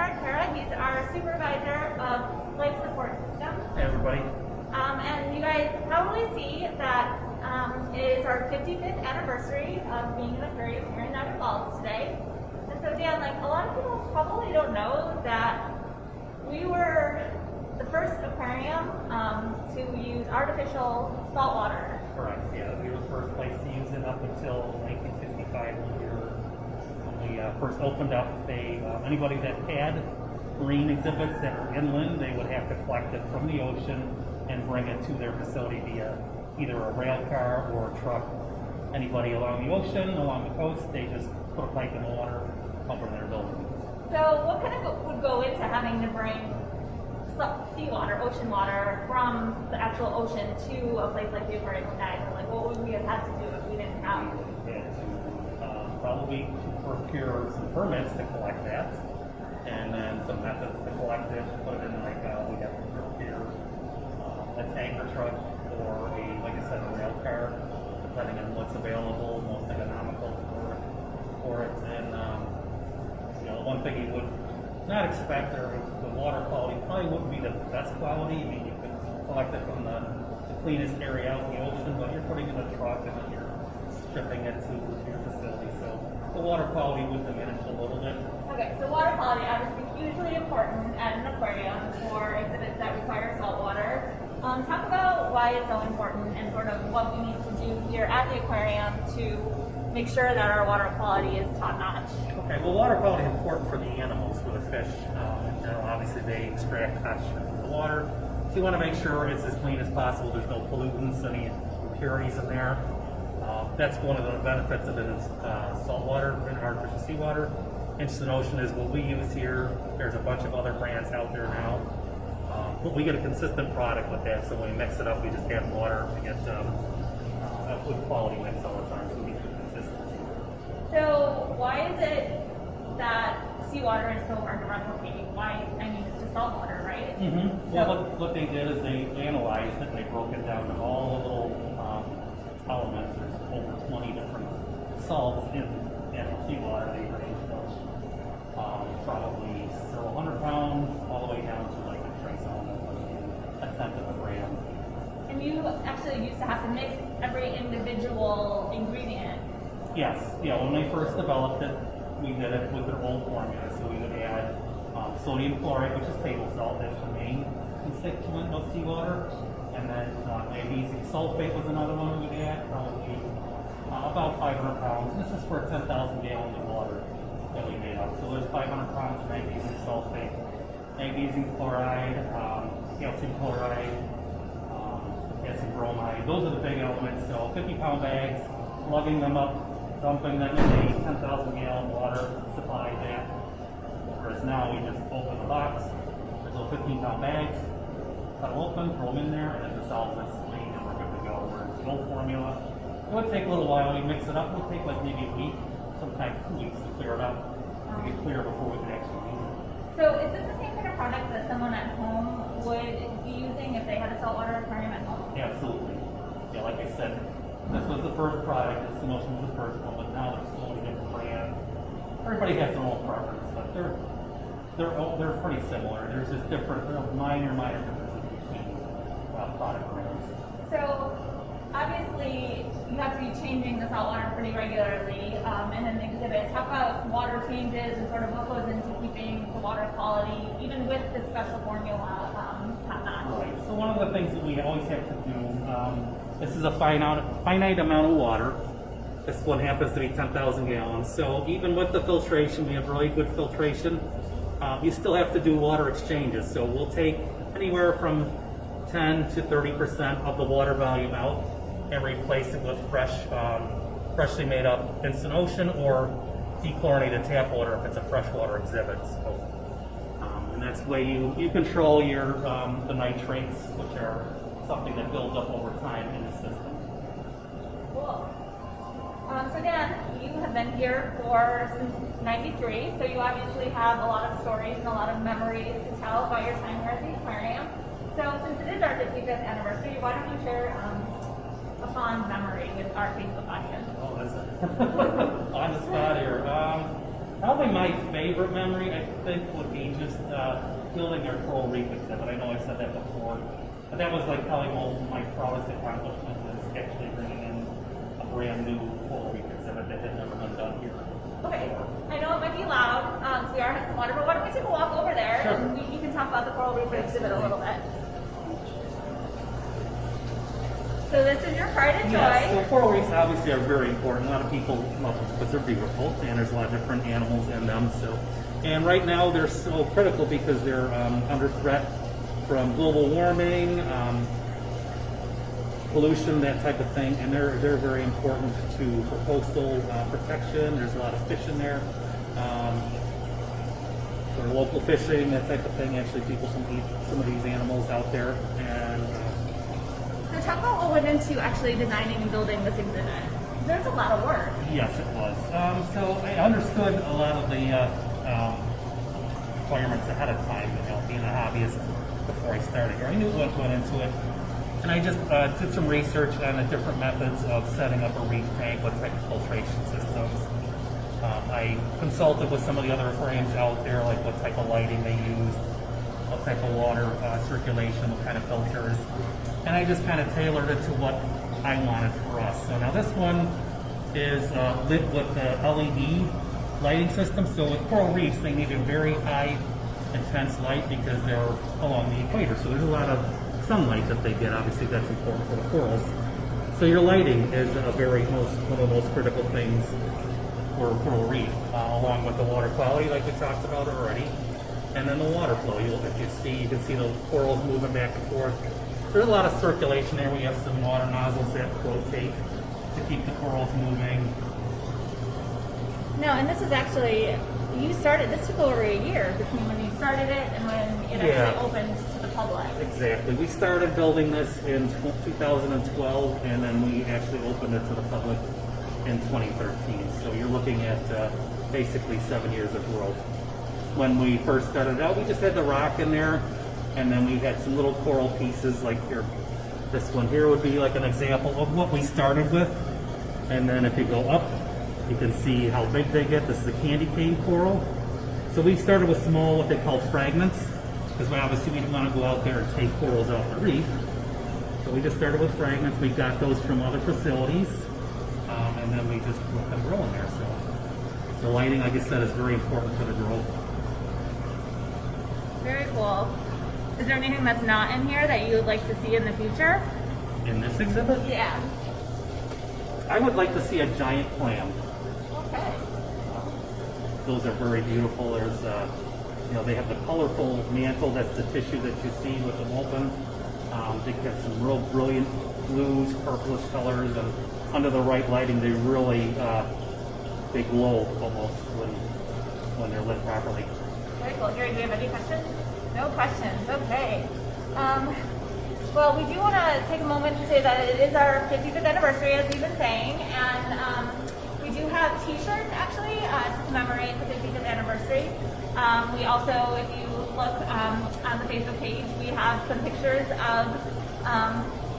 He's our supervisor of life support systems. Hey everybody. And you guys probably see that it is our 55th anniversary of being an aquarium here in Niagara Falls today. And so Dan, like a lot of people probably don't know that we were the first aquarium to use artificial salt water. Correct, yeah. We were the first place to use it up until 1955 when we first opened up. Anybody that had marine exhibits that were inland, they would have to collect it from the ocean and bring it to their facility via either a rail car or a truck. Anybody along the ocean, along the coast, they just put a pipe in the water, pump it in their building. So what kind of would go into having to bring seawater, ocean water, from the actual ocean to a place like the Aquarium in Niagara? Like what would we have had to do if we didn't have? We had to probably procure some permits to collect that, and then some methods to collect it, put it in we have to procure a tanker truck or like I said, a rail car, depending on what's available, most economical for it. And one thing you would not expect, or the water quality probably wouldn't be the best quality. I mean, you could collect it from the cleanest area out in the ocean, but you're putting it in a truck and then you're shipping it to your facility. So the water quality would diminish a little bit. Okay, so water quality obviously hugely important at an aquarium for exhibits that require salt water. Talk about why it's so important and sort of what we need to do here at the aquarium to make sure that our water quality is top notch. Okay, well, water quality is important for the animals, for the fish. Obviously they extract oxygen from the water. So you want to make sure it's as clean as possible. There's no pollutants, any impurities in there. That's one of the benefits of it is salt water and artificial seawater. Instant Ocean is what we use here. There's a bunch of other brands out there now. But we get a consistent product with that, so when we mix it up, we just add water to get a good quality mix all the time, so we get the consistency. So why is it that seawater is so hard to replicate? Why? I mean, it's just salt water, right? Mm-hmm. Well, what they did is they analyzed it and they broke it down to all the little elements. There's over 20 different salts in seawater. They range from probably several hundred pounds all the way down to like a trace element, a tenth of a gram. And you actually used to have to mix every individual ingredient. Yes, yeah, when they first developed it, we did it with their old formula. So we would add sodium chloride, which is table salt, that's the main constituent of seawater. And then magnesium sulfate was another one we would add, probably about 500 pounds. This is for 10,000 gallons of water that we made up. So there's 500 pounds of magnesium sulfate, magnesium chloride, calcium chloride, calcium bromide. Those are the big elements. So 50-pound bags, lugging them up, dumping them in a 10,000-gallon water supply tank. Whereas now we just open the box, there's little 15-pound bags, cut them open, throw them in there, and it dissolves this clean and we're good to go. Whereas the old formula, it would take a little while. We mix it up, it would take like maybe a week, sometimes 2 weeks to clear it up, to get clear before we can actually use it. So is this the same kind of product that someone at home would be using if they had a saltwater aquarium at home? Absolutely. Yeah, like I said, this was the first product, Instant Ocean was the first one, but now there's so many different brands. Everybody has their own preference, but they're pretty similar. There's just different, minor differences between product brands. So obviously you have to be changing the saltwater pretty regularly in an exhibit. Talk about water changes and sort of what goes into keeping the water quality, even with the special formula, top notch. Right. So one of the things that we always have to do, this is a finite amount of water. This one happens to be 10,000 gallons. So even with the filtration, we have really good filtration. You still have to do water exchanges. So we'll take anywhere from 10 to 30% of the water volume out and replace it with freshly made up Instant Ocean or dechlorinated tap water if it's a freshwater exhibit. So, and that's the way you control your the nitrates, which are something that builds up over time in the system. Cool. So Dan, you have been here since '93, so you obviously have a lot of stories and a lot of memories to tell about your time here at the aquarium. So since it is our 55th anniversary, why don't you share a fond memory with our Facebook audience? Oh, is it? On the spot here. Probably my favorite memory, I think, would be just building our coral reef exhibit. I know I said that before, but that was like probably my proudest accomplishment was actually bringing in a brand new coral reef exhibit that had never been done here. Okay, I know it might be loud, so we are having some water, but why don't we take a walk over there Sure. and you can talk about the coral reef exhibit a little bit. So this is your pride and joy. Yes, so coral reefs obviously are very important. A lot of people love them because they're beautiful, and there's a lot of different animals in them. So, and right now they're so critical because they're under threat from global warming, pollution, that type of thing, and they're very important for coastal protection. There's a lot of fish in there. For local fishing, that type of thing. Actually, people can eat some of these animals out there, and So talk about what went into actually designing and building this exhibit. There's a lot of work. yes, it was. So I understood a lot of the requirements ahead of time, being a hobbyist before I started here. I knew what went into it. And I just did some research on the different methods of setting up a reef tank, what type of filtration systems. I consulted with some of the other aquariums out there, like what type of lighting they use, what type of water circulation, what kind of filters. And I just kind of tailored it to what I wanted for us. So now this one is lit with the LED lighting system. So with coral reefs, they need a very high intense light because they're along the equator. So there's a lot of sunlight that they get. Obviously, that's important for the corals. So your lighting is one of the most critical things for a coral reef, along with the water quality, like we talked about already, and then the water flow. You can see the corals moving back and forth. There's a lot of circulation there. We have some water nozzles that rotate to keep the corals moving. No, and this is actually, this took over a year between when you started it and when it actually opened to the public. Exactly. We started building this in 2012, and then we actually opened it to the public in 2013. So you're looking at basically 7 years of growth. When we first started out, we just had the rock in there, and then we had some little coral pieces like here. This one here would be like an example of what we started with. And then if you go up, you can see how big they get. This is a candy cane coral. So we started with small, what they call fragments, because obviously we didn't want to go out there and take corals off the reef. So we just started with fragments. We got those from other facilities, and then we just let them grow in there. So the lighting, like I said, is very important for the growth. Very cool. Is there anything that's not in here that you would like to see in the future? In this exhibit, Yeah. I would like to see a giant clam. Okay. Those are very beautiful. There's, they have the colorful mantle. That's the tissue that you see with them open. They get some real brilliant blues, purplish colors, and under the right lighting, they really they glow almost when they're lit properly. Very cool. Gary, do you have any questions? No questions. Okay. Well, we do want to take a moment to say that it is our 55th anniversary, as we've been saying, and we do have T-shirts actually to commemorate the 55th anniversary. We also, if you look on the Facebook page, we have some pictures of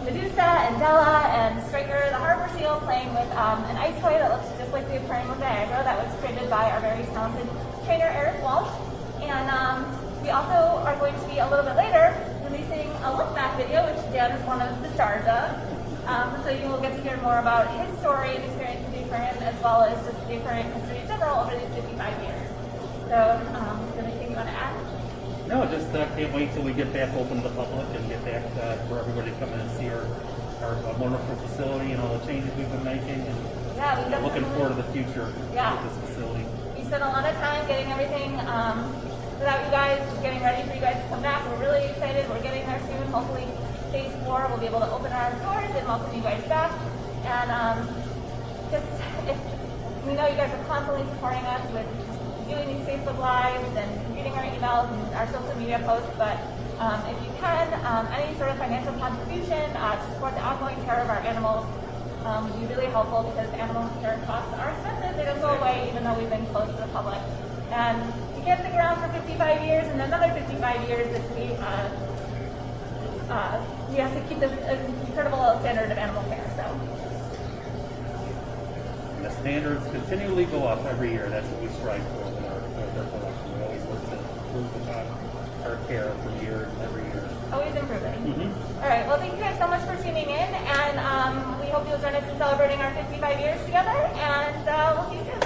Medusa and Della and Striker, the harbor seal, playing with an ice toy that looks just like the Aquarium of Niagara that was created by our very talented trainer, Eric Walsh. And we also are going to be a little bit later releasing a look back video, which Dan is one of the stars of. So you will get to hear more about his story and experience with the aquarium, as well as just the aquarium history in general over these 55 years. So, is there anything you want to add? No, just can't wait till we get back open to the public and get back for everybody to come in and see our wonderful facility and all the changes we've been making. And Yeah, looking forward to the future of this facility. We spent a lot of time getting everything without you guys, getting ready for you guys to come back. We're really excited. We're getting there soon. Hopefully, phase 4, we'll be able to open our doors and welcome you guys back. And if we know you guys are constantly supporting us with doing these Facebook Lives and reading our emails and our social media posts, but if you can, any sort of financial contribution to support the ongoing care of our animals would be really helpful, because animal care costs are expensive. They don't go away even though we've been closed to the public. And you can't stick around for 55 years and another 55 years if we have to keep this incredible standard of animal care. So. And the standards continually go up every year. That's what we strive for. careful. Actually, we always look to improve our care from year every year. Always improving. Mm-hmm. All right. Well, thank you guys so much for tuning in, and we hope you'll join us in celebrating our 55 years together. And we'll see you soon.